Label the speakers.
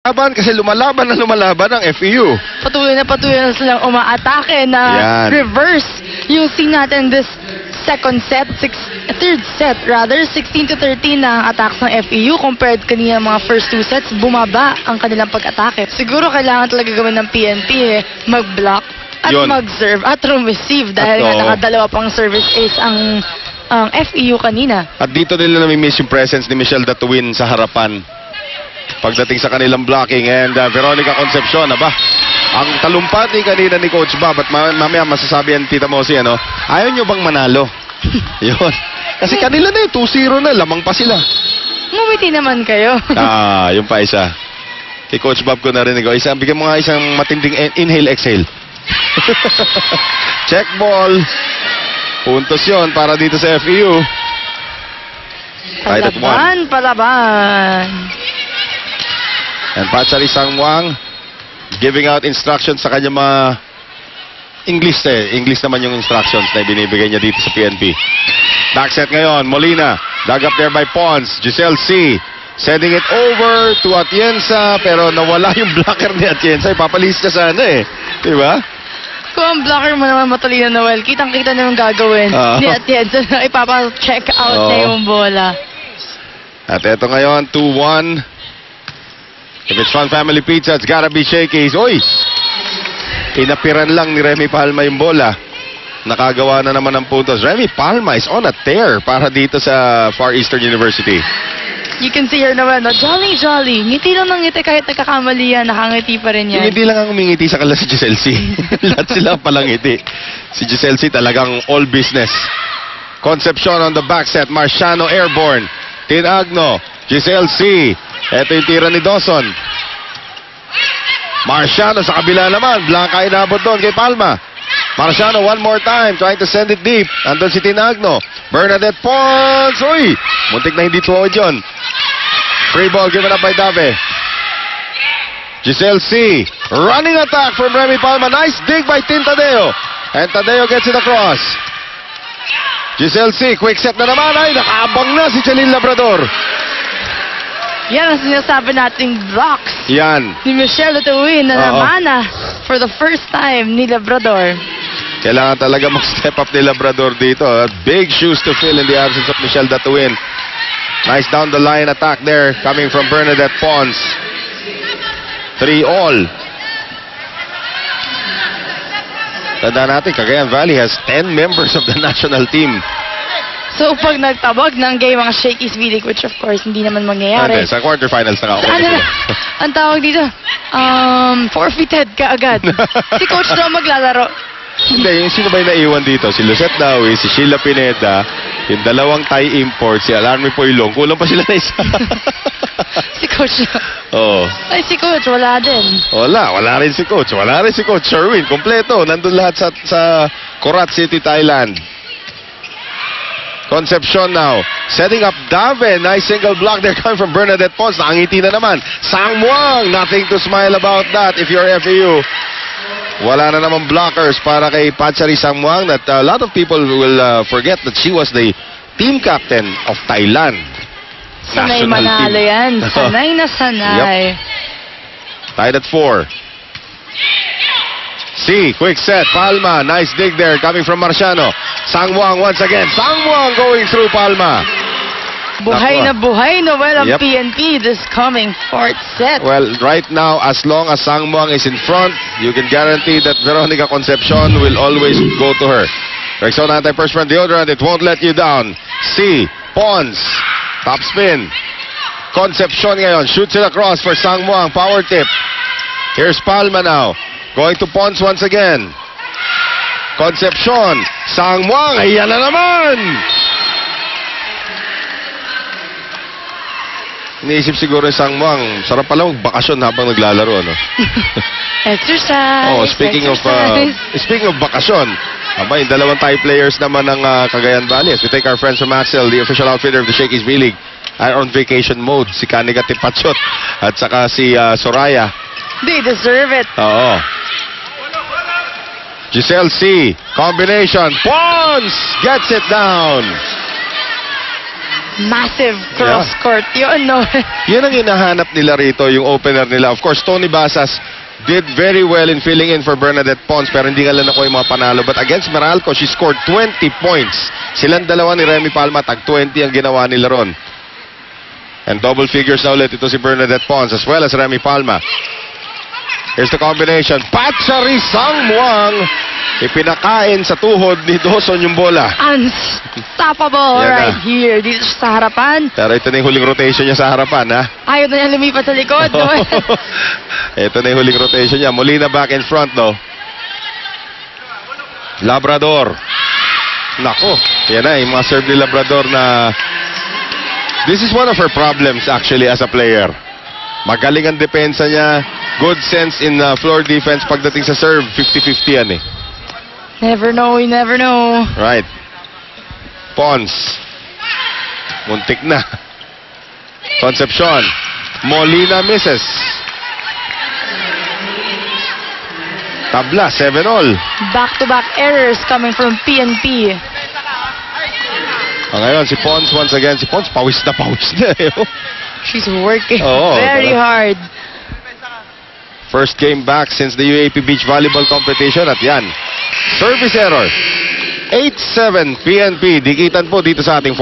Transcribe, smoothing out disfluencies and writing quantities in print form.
Speaker 1: Laban kasi lumalaban ang FEU.
Speaker 2: Patuloy na silang umaatake na reverse yung scene natin this third set rather, 16-13 na ang attacks ng FEU compared kanina mga first two sets, bumaba ang kanilang pag-atake. Siguro kailangan talaga gawin ng PNP mag-block at mag-serve at receive dahil nga nakadalawa pang service ace ang FEU kanina.
Speaker 1: At dito nila nami-miss yung presence ni Michelle Datuin sa harapan pagdating sa kanilang blocking. And Veronica Concepcion, ang talumpati kanina ni Coach Bob at mamaya masasabi yan Tita Mosi, ayaw nyo bang manalo? Yun. Kasi kanila na 2-0 na, lamang pa sila.
Speaker 2: Ngumiti naman kayo.
Speaker 1: Yung pa isa. Kay Coach Bob ko narinig ko, bigyan mo nga isang matinding inhale-exhale. Check ball. Puntos yon para dito sa FEU.
Speaker 2: Palaban.
Speaker 1: And Pachari Sangmuang giving out instructions sa kanyang mga English naman yung instructions na binibigay niya dito sa PNP. Back set ngayon, Molina. Dug up there by Pons. Giselle C. Sending it over to Atienza, pero nawala yung blocker ni Atienza. Ipapalis niya sana Diba?
Speaker 2: Kung ang blocker mo naman matalino, Noel, kitang-kita na yung gagawin ni Atienza na ipapa-check out na yung bola.
Speaker 1: At eto ngayon, 2-1. If it's Fun Family Pizza, it's gotta be Shakey's. Uy! Inapiran lang ni Remy Palma yung bola. Nakagawa na naman ng puntos. Remy Palma is on a tear para dito sa Far Eastern University.
Speaker 2: You can see her naman, jolly. Ngiti lang ng ngiti kahit nagkakamali yan, nakangiti pa rin yan.
Speaker 1: Hindi lang ang umingiti sa kanila si Giselle C. Lahat sila palang ngiti. Si Giselle C talagang all business. Concepcion on the back set. Marciano airborne. Tinagno. Giselle C. Ito yung tira ni Dawson. Marciano sa kabila naman. Blanca inabot doon kay Palma. Marciano one more time trying to send it deep. Andun si Tinagno. Bernadette Pons. Uy! Muntik na hindi tuwod yun. Free ball given up by Dave. Giselle C. Running attack from Remy Palma. Nice dig by Tin Tadeo. And Tadeo gets it across. Giselle C. Quick set na naman. Ay, nakaabang na si Jalil Labrador.
Speaker 2: Yan ang sinasabi nating blocks.
Speaker 1: Yan.
Speaker 2: Ni Michelle Datuin na namana for the first time ni Labrador.
Speaker 1: Kailangan talaga mag-step up ni Labrador dito. Big shoes to fill in the absence of Michelle Datuin. Nice down the line attack there coming from Bernadette Pons. 3-all. Tandaan natin, Cagayan Valley has 10 members of the national team.
Speaker 2: So pag nagtabag ng game ang Shakey's V-League, which of course hindi naman mangyayari.
Speaker 1: Sa quarterfinals na ako.
Speaker 2: Ang tawag dito, forfeited ka agad. Si Coach daw maglalaro.
Speaker 1: Hindi, yung sino ba yung naiwan dito? Si Lucette Dawi, si Sheila Pineda, yung dalawang Thai import, si Alarme Poilong. Kulang pa sila na isa.
Speaker 2: Si Coach. Ay, si Coach, wala din.
Speaker 1: Wala rin si Coach. Wala rin si Coach Sherwin. Kompleto. Nandun lahat sa Korat City, Thailand. Concepcion now. Setting up Dave. Nice single block there coming from Bernadette Pons. Nakangiti na naman. Sangmuang. Nothing to smile about that if you're FEU. Wala na naman blockers para kay Pachari Sangmuang that a lot of people will forget that she was the team captain of Thailand.
Speaker 2: Sanay manalo yan. Sanay na sanay.
Speaker 1: Tied at 4. C, quick set. Palma, nice dig there coming from Marciano. Sangmuang once again. Sangmuang going through Palma.
Speaker 2: Buhay na buhay, Noel, ang PNP this coming fourth set.
Speaker 1: Well, right now, as long as Sangmuang is in front, you can guarantee that Veronica Concepcion will always go to her. Rexona anti-perspirant deodorant, it won't let you down. C, Pons, top spin. Concepcion ngayon, shoots it across for Sangmuang, power tip. Here's Palma now. Going to Pons once again. Concepcion. Sangmuang. Ayan na naman. Iniisip siguro yung Sangmuang. Sarap pala magbakasyon habang naglalaro,
Speaker 2: Exercise.
Speaker 1: Speaking of bakasyon. Yung dalawang Thai players naman ng Cagayan Valley. As we take our friends from Axel, the official outfitter of the Shakey's V-League, are on vacation mode. Si Kanika Tipachot at saka si Soraya.
Speaker 2: They deserve it.
Speaker 1: Giselle C. Combination. Pons gets it down.
Speaker 2: massive cross-court. Yun, no?
Speaker 1: Yan ang hinahanap nila rito, yung opener nila. Of course, Tony Basas did very well in filling in for Bernadette Pons, pero hindi nga lang ako yung mga panalo. But against Meralco, she scored 20 points. Silang dalawa ni Remy Palma, tag-20 ang ginawa nila ron. And double figures na ulit ito si Bernadette Pons as well as Remy Palma. Here's the combination. Patsari Sangmuang. Ipinakain sa tuhod ni Dawson yung bola.
Speaker 2: Unstoppable
Speaker 1: Yan na.
Speaker 2: right here. Dito siya sa harapan.
Speaker 1: Pero ito na yung huling rotation niya sa harapan, ha?
Speaker 2: Ayaw na niya lumipat sa likod. No?
Speaker 1: Ito na yung huling rotation niya. Molina back in front, no? Labrador. Nako. Yan na, yung mga serve ni Labrador na... This is one of her problems actually as a player. Magaling ang depensa niya. Good sense in floor defense. Pagdating sa serve, 50-50 yan eh.
Speaker 2: Never know, you never know.
Speaker 1: Right. Pons. Muntik na. Concepcion. Molina misses. Tabla, 7-all.
Speaker 2: Back-to-back errors coming from PNP.
Speaker 1: Ngayon, si Pons once again. Si Pons, pawis na.
Speaker 2: She's working
Speaker 1: Oo,
Speaker 2: very hard.
Speaker 1: First game back since the UAP Beach Volleyball Competition. At yan, service error. 8-7 PNP. Dikitan po dito sa ating